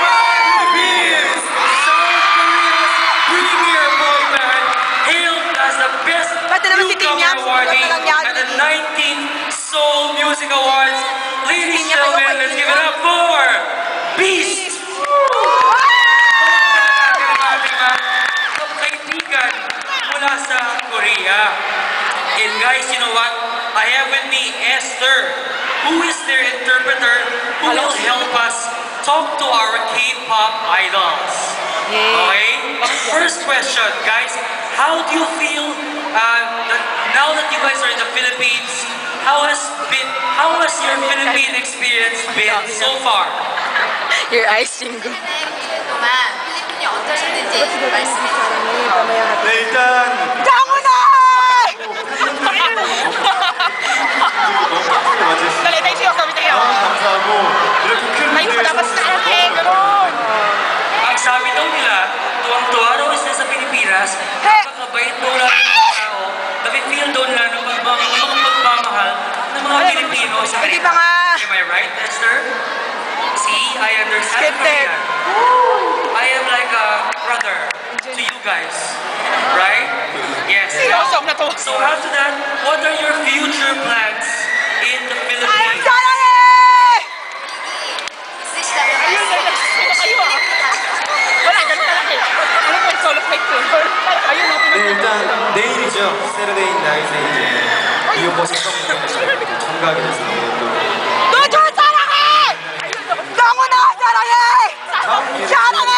Philippines! South Korea's premier boy band, hailed as the best newcomer awardee at the 19th Seoul Music Awards. Ladies and gentlemen, let's give it up for Beast! Kaibigan mula sa Korea. And guys, you know what? I have with me Esther, who is their interpreter, who will help us talk to our K-pop idols. Okay? First question, guys. How do you feel now that you guys are in the Philippines? How has your Philippine experience been so far? Your eyes jingle. 동안 필리핀이 어떠셨는지 말씀해 주세요. 네, 일단 장훈아! Dali, tayo siya kami tayo. 감사하고 이렇게 큰 Tayo ko dapat sa akin, gano'n. Ang sabi daw nila, tuwang-tuwa raw sila sa Pilipinas, napakabait daw lang ng mga tao, nafe-feel daw nila ng pagmamahal ng mga Pilipino sa Hindi kanila. pa nga. Am I right, Esther? See, I understand Scripted. Korean. I am like a brother to you guys, right? Yes. Seryoso na to. So after that, what are your future plans in the Philippines? Sarang 있으시다면 Ayun, kayo ah. Wala, ganun talaga eh. Ano po yung solo flight tour? Ayun, no, 네, 일단 내일이죠. 세르데이 나이트에 이제 이용고 생방송에 참가하게 됐습니다. 너저 사랑해! 장훈아, 사랑해! 사랑해!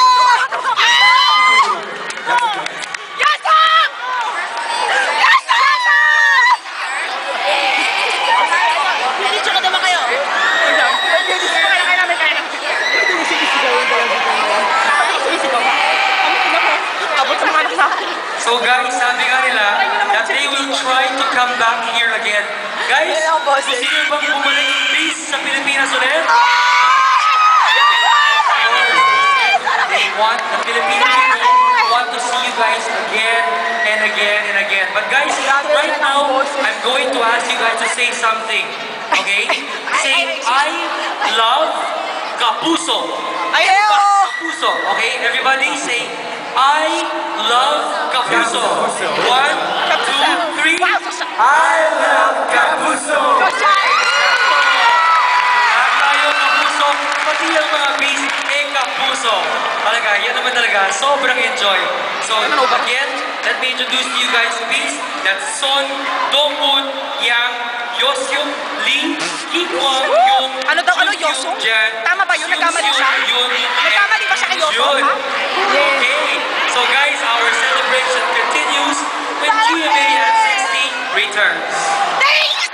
야상! Picture ka naman kayo. Kaya namin. Abot sa mga anak sa akin. So guys, sabi nga nila that they will try to come back here again. Guys, gusto nyo bang bumalik yung base sa Pilipinas ulit? They want the Filipino people want to see you guys again and again and again. But guys, right now, I'm going to ask you guys to say something. Okay? Say, I love Kapuso. Kapuso. Okay? Everybody say, I love Kapuso. 1, 2, 3. I love Kapuso! Lahat tayo Kapuso, pati ang mga beast, Kapuso. Talaga, yan naman talaga. Sobrang enjoy. So, again, let me introduce to you guys beast. That's Son, Donghoon, Yang, Yoseok, Lee, Kikwang, Yung, Ano daw, ano, Yosong? Tama ba yun? Nagkamali siya? Nagkamali ba siya kay Yosong, ha? Okay. So guys, our celebration continues when GMA at 60 returns. Thanks!